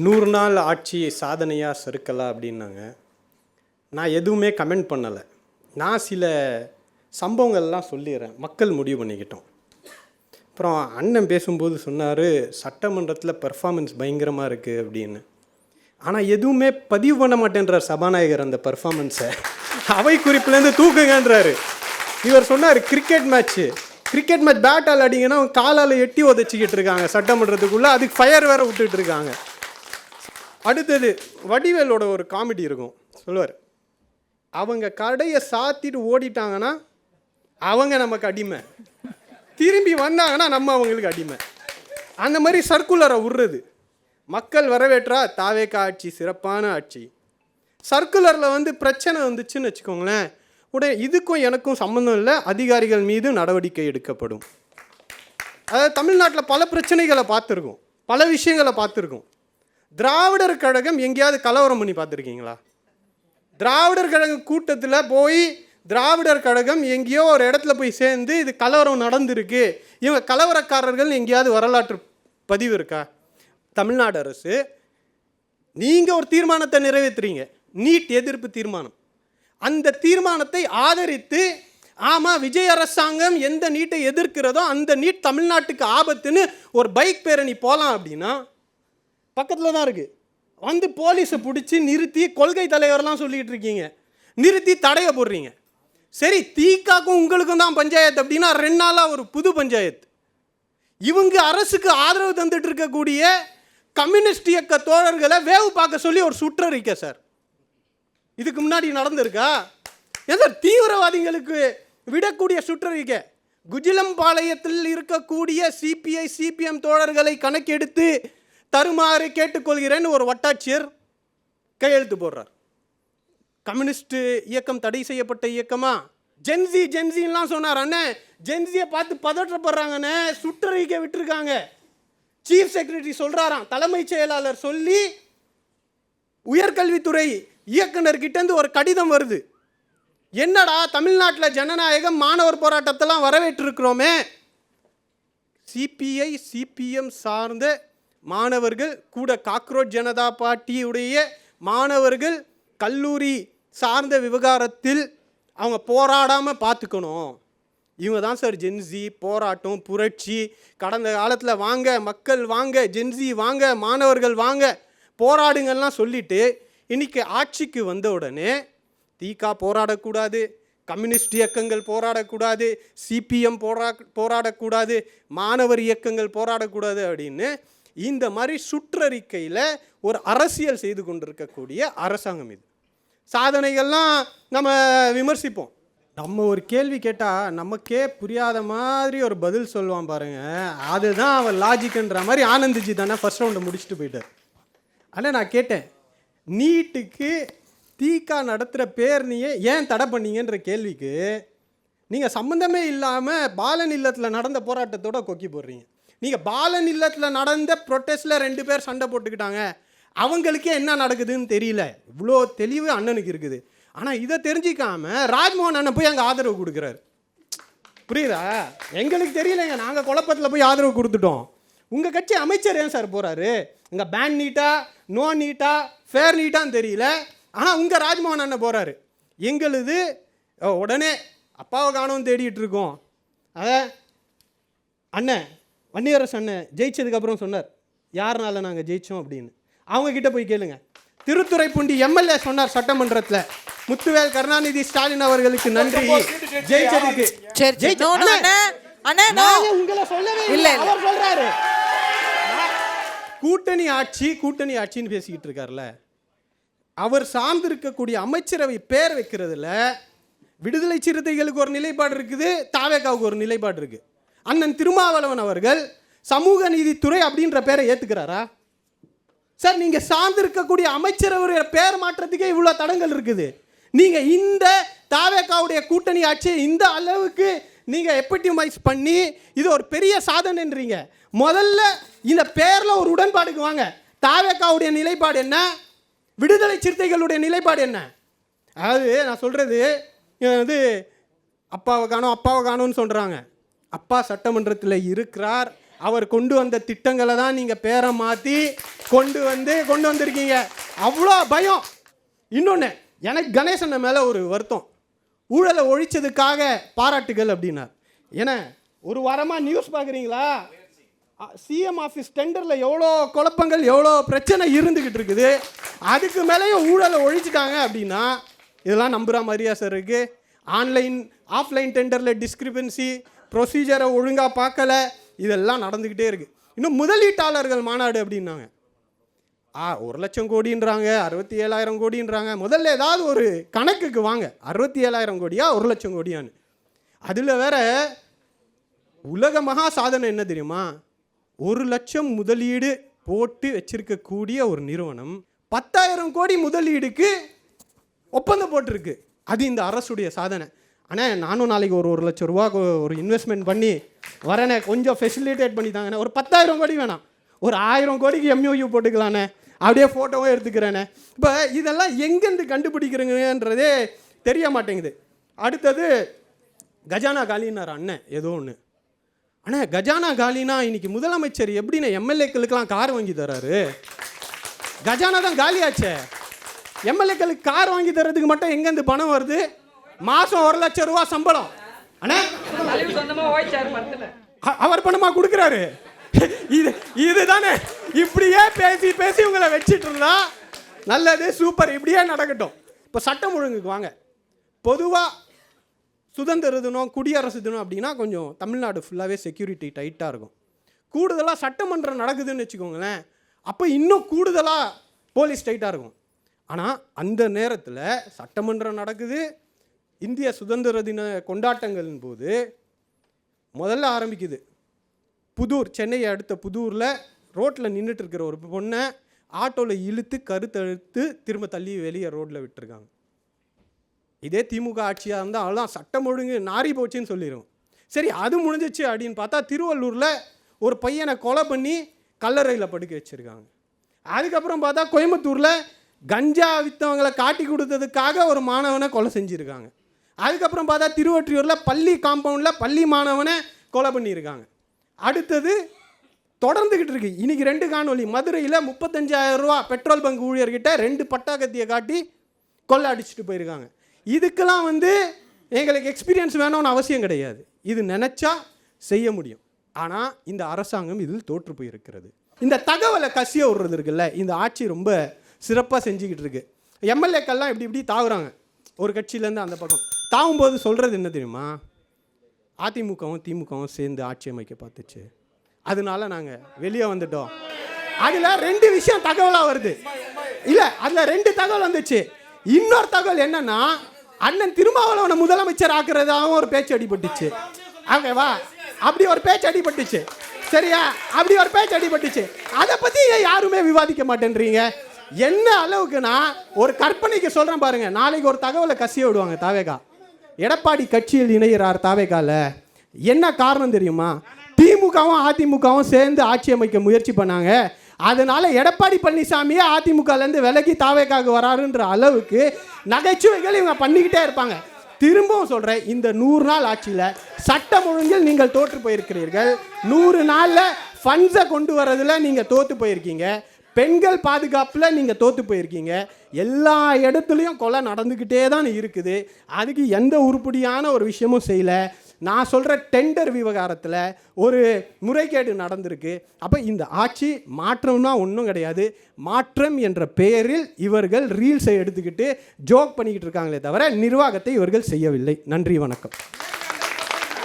100 நாள் ஆட்சி சாதனையாக சறுக்கலாம் அப்படின்னாங்க. நான் எதுவுமே கமெண்ட் பண்ணலை. நான் சில சம்பவங்கள்லாம் சொல்லிடுறேன், மக்கள் முடிவு பண்ணிக்கிட்டோம். அப்புறம் அண்ணன் பேசும்போது சொன்னார், சட்டமன்றத்தில் பெர்ஃபார்மன்ஸ் பயங்கரமாக இருக்குது அப்படின்னு. ஆனால் எதுவுமே பதிவு பண்ண மாட்டேன்றார் சபாநாயகர் அந்த பெர்ஃபார்மன்ஸை. அவை குறிப்புலேருந்து தூக்குங்கன்றாரு. இவர் சொன்னார், கிரிக்கெட் மேட்ச் பேட்டால் அடிங்கன்னா காலால் எட்டி உதச்சிக்கிட்டு இருக்காங்க சட்டமன்றத்துக்குள்ளே, அதுக்கு ஃபயர் வேறு விட்டுட்டு இருக்காங்க. அடுத்தது வடிவேலோட ஒரு காமெடி இருக்கும், சொல்லுவார், அவங்க கடையை சாத்திட்டு ஓடிட்டாங்கன்னா அவங்க நமக்கு அடிமை, திரும்பி வந்தாங்கன்னா நம்ம அவங்களுக்கு அடிமை. அந்த மாதிரி சர்க்குலரை விடுறது. மக்கள் வரவேற்றா தாவேக்கா ஆட்சி சிறப்பான ஆட்சி. சர்க்குலரில் பிரச்சனை வந்துச்சுன்னு வச்சுக்கோங்களேன், உடனே இதுக்கும் எனக்கும் சம்மந்தம் இல்லை, அதிகாரிகள் மீது நடவடிக்கை எடுக்கப்படும். அதாவது தமிழ்நாட்டில் பல பிரச்சனைகளை பார்த்துருக்கோம், பல விஷயங்களை பார்த்துருக்கோம். திராவிடர் கழகம் எங்கேயாவது கலவரம் பண்ணி பார்த்துருக்கீங்களா? திராவிடர் கழகம் கூட்டத்தில் போய் திராவிடர் கழகம் எங்கேயோ ஒரு இடத்துல போய் சேர்ந்து இது கலவரம் நடந்திருக்கு, இவங்க கலவரக்காரர்கள் எங்கேயாவது வரலாற்று பதிவு இருக்கா? தமிழ்நாடு அரசு நீங்கள் ஒரு தீர்மானத்தை நிறைவேற்றுறீங்க, நீட் எதிர்ப்பு தீர்மானம். அந்த தீர்மானத்தை ஆதரித்து, ஆமாம் விஜய் அரசாங்கம் எந்த நீட்டை எதிர்க்கிறதோ அந்த நீட் தமிழ்நாட்டுக்கு ஆபத்துன்னு ஒரு பைக் பேரணி போகலாம் அப்படின்னா பக்கத்தில் தான் இருக்குது. போலீஸை பிடிச்சி நிறுத்தி கொள்கை தலைவர்லாம் சொல்லிகிட்டு இருக்கீங்க, நிறுத்தி தடைய போடுறீங்க. சரி, தீக்காக்கும் உங்களுக்கும் தான் பஞ்சாயத்து அப்படின்னா 2 நாளாக ஒரு புது பஞ்சாயத்து. இவங்க அரசுக்கு ஆதரவு தந்துட்டு இருக்கக்கூடிய கம்யூனிஸ்ட் இயக்க தோழர்களை வேவு பார்க்க சொல்லி ஒரு சுற்றறிக்கை சார். இதுக்கு முன்னாடி நடந்திருக்கா? ஏதோ தீவிரவாதிகளுக்கு விடக்கூடிய சுற்றறிக்கை. குஜிலம்பாளையத்தில் இருக்கக்கூடிய சிபிஐ சிபிஎம் தோழர்களை கணக்கெடுத்து தருமாறு கேட்டுக்கொள்கிறேன்னு ஒரு வட்டாட்சியர் கையெழுத்து போடுறார். கம்யூனிஸ்ட் இயக்கம் தடை செய்யப்பட்ட இயக்கமா? ஜென்சிலாம் சொன்னார். அண்ணன் ஜென்சியை பார்த்து பதற்றப்படுறாங்கன்னு சுற்றறிக்கை விட்டுருக்காங்க. சீஃப் செக்ரட்டரி சொல்கிறாராம், தலைமைச் செயலாளர் சொல்லி உயர்கல்வித்துறை இயக்குனர்கிட்டேருந்து ஒரு கடிதம் வருது. என்னடா தமிழ்நாட்டில் ஜனநாயகம் மாணவர் போராட்டத்தெல்லாம் வரவேற்றிருக்கிறோமே, சிபிஐ சிபிஎம் சார்ந்த மாணவர்கள் கூட காக்ரோச் ஜனதா பார்ட்டியுடைய மாணவர்கள் கல்லூரி சார்ந்த விவகாரத்தில் அவங்க போராடாமல் பார்த்துக்கணும். இவங்க தான் சார் ஜென்சி, போராட்டம், புரட்சி. கடந்த காலத்தில் வாங்க மக்கள் வாங்க, ஜென்சி வாங்க, மாணவர்கள் வாங்க, போராடுங்கள்லாம் சொல்லிவிட்டு இன்றைக்கி ஆட்சிக்கு வந்த உடனே தீகா போராடக்கூடாது, கம்யூனிஸ்ட் இயக்கங்கள் போராடக்கூடாது, சிபிஎம் போராடக்கூடாது, மாணவர் இயக்கங்கள் போராடக்கூடாது அப்படின்னு இந்த மாதிரி சுற்றறிக்கையில் ஒரு அரசியல் செய்து கொண்டிருக்கக்கூடிய அரசாங்கம் இது. சாதனைகள்லாம் நம்ம விமர்சிப்போம். நம்ம ஒரு கேள்வி கேட்டால் நமக்கே புரியாத மாதிரி ஒரு பதில் சொல்லுவான் பாருங்க, அதுதான் அவன் லாஜிக்ன்ற மாதிரி ஆனந்திஜி தானே ஃபர்ஸ்ட் ரவுண்டை முடிச்சுட்டு போயிட்டார். ஆனால் நான் கேட்டேன், நீட்டுக்கு தீகா நடத்துகிற பேரணியை ஏன் தடை பண்ணீங்கன்ற கேள்விக்கு நீங்கள் சம்மந்தமே இல்லாமல் பாலன் இல்லத்தில் நடந்த போராட்டத்தோட கொக்கி போடுறீங்க. நீங்கள் பாலன் இல்லத்தில் நடந்த ப்ரொட்டஸ்டில் 2 பேர் சண்டை போட்டுக்கிட்டாங்க, அவங்களுக்கே என்ன நடக்குதுன்னு தெரியல, இவ்வளோ தெளிவு அண்ணனுக்கு இருக்குது. ஆனால் இதை தெரிஞ்சிக்காமல் ராஜ்மோகன் அண்ணன் போய் அங்கே ஆதரவு கொடுக்குறாரு. புரியுதா? எங்களுக்கு தெரியலைங்க, நாங்கள் குழப்பத்தில் போய் ஆதரவு கொடுத்துட்டோம். உங்கள் கட்சி அமைச்சர் ஏன் சார் போகிறாரு? இங்கே பேன் நீட்டா, நோ நீட்டா, ஃபேர் நீட்டான்னு தெரியல, ஆனால் உங்கள் ராஜ்மோகன் அண்ணன் போகிறாரு. எங்களுது உடனே அப்பாவை காணோன்னு தேடிட்டு இருக்கோம். அதை அண்ணன் வன்னியரசு அண்ணன் ஜெயிச்சதுக்கப்புறம் சொன்னார், யாருனால நாங்கள் ஜெயித்தோம் அப்படின்னு. அவங்கக்கிட்ட போய் கேளுங்க. திருத்துறைப்பூண்டி எம்எல்ஏ சொன்னார் சட்டமன்றத்தில், முத்துவேல் கருணாநிதி ஸ்டாலின் அவர்களுக்கு நன்றி ஜெயிச்சதுக்கு. உங்களை சொல்லவே இல்லை, அவர் சொல்றாரு கூட்டணி ஆட்சின்னு பேசிக்கிட்டு இருக்காருல்ல. அவர் சார்ந்திருக்கக்கூடிய அமைச்சரவை பேர் வைக்கிறதுல விடுதலை சிறுத்தைகளுக்கு ஒரு நிலைப்பாடு இருக்குது, தாவேகாவுக்கு ஒரு நிலைப்பாடு இருக்கு. அண்ணன் திருமாவளவன் அவர்கள் சமூக நீதித்துறை அப்படின்ற பேரை ஏற்றுக்கிறாரா சார்? நீங்கள் சார்ந்திருக்கக்கூடிய அமைச்சரவை பேர் மாற்றத்துக்கே இவ்வளோ தடங்கள் இருக்குது. நீங்கள் இந்த தாவேகாவுடைய கூட்டணி ஆட்சியை இந்த அளவுக்கு நீங்கள் எபிட்டமைஸ் பண்ணி இது ஒரு பெரிய சாதனைன்றீங்க. முதல்ல இந்த பேரில் ஒரு உடன்பாடுக்கு வாங்க. தாவேகாவுடைய நிலைப்பாடு என்ன, விடுதலை சிறுத்தைகளுடைய நிலைப்பாடு என்ன? அதாவது நான் சொல்கிறது அப்பாவை காணோன்னு சொல்கிறாங்க. அப்பா சட்டமன்றத்தில் இருக்கிறார், அவர் கொண்டு வந்த திட்டங்களை தான் நீங்கள் பேரை மாற்றி கொண்டு வந்திருக்கீங்க. அவ்வளோ பயம். இன்னொன்று, எனக்கு கணேசன் மேலே ஒரு வருத்தம். ஊழலை ஒழிச்சதுக்காக பாராட்டுகள் அப்படின்னார். ஏன்னா ஒரு வாரமாக நியூஸ் பார்க்குறீங்களா? சிஎம் ஆஃபீஸ் டெண்டரில் எவ்வளோ குழப்பங்கள், எவ்வளோ பிரச்சனை இருந்துக்கிட்டு இருக்குது. அதுக்கு மேலேயும் ஊழலை ஒழிச்சிட்டாங்க அப்படின்னா இதெல்லாம் நம்புகிற மாதிரியா சார் இருக்குது? ஆன்லைன் ஆஃப்லைன் டெண்டரில் டிஸ்கிரிபன்சி, ப்ரொசீஜரை ஒழுங்காக பார்க்கல, இதெல்லாம் நடந்துக்கிட்டே இருக்குது. இன்னும் முதலீட்டாளர்கள் மாநாடு அப்படின்னாங்க. 1,00,000 கோடின்றாங்க, 67,000 கோடின்றாங்க. முதல்ல ஏதாவது ஒரு கணக்குக்கு வாங்க. 67,000 கோடியா 1,00,000 கோடியான்னு. அதில் வேற உலக மகா சாதனை என்ன தெரியுமா? 1,00,000 முதலீடு போட்டு வச்சிருக்கக்கூடிய ஒரு நிறுவனம் 10,000 கோடி முதலீடுக்கு ஒப்பந்தம் போட்டிருக்கு. அது இந்த அரசுடைய சாதனை. ஆனால் நானும் நாளைக்கு ஒரு 1,00,000 ரூபா ஒரு இன்வெஸ்ட்மெண்ட் பண்ணி வரேனே, கொஞ்சம் ஃபெசிலிட்டேட் பண்ணி தாங்கண்ணே. ஒரு 10,000 கோடி வேணாம், ஒரு 1000 கோடிக்கு MOU போட்டுக்கலாண்ணே, அப்படியே ஃபோட்டோவும் எடுத்துக்கிறேனே. இப்போ இதெல்லாம் எங்கேருந்து கண்டுபிடிக்கிறேங்கன்றதே தெரிய மாட்டேங்குது. அடுத்தது கஜானா காலினார் அண்ணன் ஏதோ ஒன்று. ஆனால் கஜானா காலினா இன்னைக்கு முதலமைச்சர் எப்படின்னா எம்எல்ஏக்களுக்கெல்லாம் கார் வாங்கி தராரு? கஜானா தான் காலியாச்சே. எம்எல்ஏக்களுக்கு கார் வாங்கி தரதுக்கு மட்டும் எங்கேருந்து பணம் வருது? மாதம் 1,00,000 ரூபா சம்பளம். ஆனால் அவர் பணமா கொடுக்குறாரு. இதுதானே. இப்படியே பேசி பேசி உங்களை வச்சுட்டு இருந்தா நல்லது, சூப்பர், இப்படியே நடக்கட்டும். இப்போ சட்டம் ஒழுங்குக்கு வாங்க. பொதுவாக சுதந்திர தினம், குடியரசு தினம் அப்படின்னா கொஞ்சம் தமிழ்நாடு ஃபுல்லாகவே செக்யூரிட்டி டைட்டாக இருக்கும். கூடுதலாக சட்டமன்றம் நடக்குதுன்னு வச்சுக்கோங்களேன், அப்போ இன்னும் கூடுதலாக போலீஸ் டைட்டாக இருக்கும். ஆனால் அந்த நேரத்தில் சட்டமன்றம் நடக்குது, இந்திய சுதந்திர தின கொண்டாட்டங்களின் போது முதல்ல ஆரம்பிக்குது. புதூர், சென்னையை அடுத்த புதூரில் ரோட்டில் நின்றுட்டு இருக்கிற ஒரு பொண்ணை ஆட்டோவில் இழுத்து கருத்தழுத்து திரும்ப தள்ளி வெளியே ரோட்டில் விட்டுருக்காங்க. இதே திமுக ஆட்சியாக இருந்தால் அவ்வளோதான், சட்டம் ஒழுங்கு நாரி போச்சுன்னு சொல்லிடும். சரி, அது முடிஞ்சிச்சு அப்படின்னு பார்த்தா திருவள்ளூரில் ஒரு பையனை கொலை பண்ணி கல்லறையில் படுக்க வச்சுருக்காங்க. அதுக்கப்புறம் பார்த்தா கோயம்புத்தூரில் கஞ்சா விற்றவங்களை காட்டி கொடுத்ததுக்காக ஒரு மாணவனை கொலை செஞ்சுருக்காங்க. அதுக்கப்புறம் பார்த்தா திருவொற்றியூரில் பள்ளி காம்பவுண்டில் பள்ளி மாணவனை கொலை பண்ணியிருக்காங்க. அடுத்தது தொடர்ந்துக்கிட்டு இருக்கு. இன்றைக்கி 2 காணொலி. மதுரையில் 35,000 ரூபா பெட்ரோல் பங்க் ஊழியர்கிட்ட 2 பட்டாக்கத்தியை காட்டி கொள்ளை அடிச்சுட்டு போயிருக்காங்க. இதுக்கெல்லாம் எங்களுக்கு எக்ஸ்பீரியன்ஸ் வேணும்னு அவசியம் கிடையாது. இது நினச்சா செய்ய முடியும். ஆனால் இந்த அரசாங்கம் இதில் தோற்று போயிருக்கிறது. இந்த தகவலை கசிய விடுறது இருக்குல்ல, இந்த ஆட்சி ரொம்ப சிறப்பாக செஞ்சுக்கிட்டு இருக்கு. எம்எல்ஏக்கள்லாம் இப்படி தாவுறாங்க ஒரு கட்சியிலேருந்து அந்த பக்கம். தாவும்போது சொல்கிறது என்ன தெரியுமா? அதிமுகவும் திமுகவும் சேர்ந்து ஆட்சி அமைக்க பார்த்துச்சு, அதனால நாங்கள் வெளியே வந்துட்டோம். அதில் 2 விஷயம் தகவலாக வருது. இல்லை, அதில் 2 தகவல் வந்துச்சு. இன்னொரு தகவல் என்னன்னா, அண்ணன் திருமாவளவனை முதலமைச்சர் ஆக்குறதாகவும் ஒரு பேச்சு அடிபட்டுச்சு. ஓகேவா? அப்படி ஒரு பேச்சு அடிபட்டுச்சு. சரியா? அப்படி ஒரு பேச்சு அடிபட்டுச்சு. அதை பற்றி யாருமே விவாதிக்க மாட்டேன்றீங்க. என்ன அளவுக்குன்னா, ஒரு கற்பனைக்கு சொல்கிறேன் பாருங்க. நாளைக்கு ஒரு தகவலை கசிய விடுவாங்க. தாவேகா எடப்பாடி கட்சியில் இணைகிறார். தாவேகால என்ன காரணம் தெரியுமா? திமுகவும் அதிமுகவும் சேர்ந்து ஆட்சி அமைக்க முயற்சி பண்ணாங்க, அதனால எடப்பாடி பழனிசாமியே அதிமுகலேருந்து விலகி தாவேகாவுக்கு வராருன்ற அளவுக்கு நகைச்சுவைகள் இவங்க பண்ணிக்கிட்டே இருப்பாங்க. திரும்பவும் சொல்கிறேன், இந்த 100 நாள் ஆட்சியில் சட்டம் ஒழுங்கில் நீங்கள் தோற்று போயிருக்கிறீர்கள். 100 நாளில் ஃபண்ட்ஸை கொண்டு வரதில் நீங்கள் தோற்று போயிருக்கீங்க. பெண்கள் பாதுகாப்பில் நீங்கள் தோற்று போயிருக்கீங்க. எல்லா இடத்துலையும் கொலை நடந்துக்கிட்டே தான் இருக்குது. அதுக்கு எந்த உருப்படியான ஒரு விஷயமும் செய்யலை. நான் சொல்கிற டெண்டர் விவகாரத்தில் ஒரு முறைகேடு நடந்திருக்கு. அப்போ இந்த ஆட்சி மாற்றம்னா ஒன்றும் கிடையாது. மாற்றம் என்ற பெயரில் இவர்கள் ரீல்ஸை எடுத்துக்கிட்டு ஜோக் பண்ணிக்கிட்டு இருக்காங்களே தவிர நிர்வாகத்தை இவர்கள் செய்யவில்லை. நன்றி, வணக்கம்.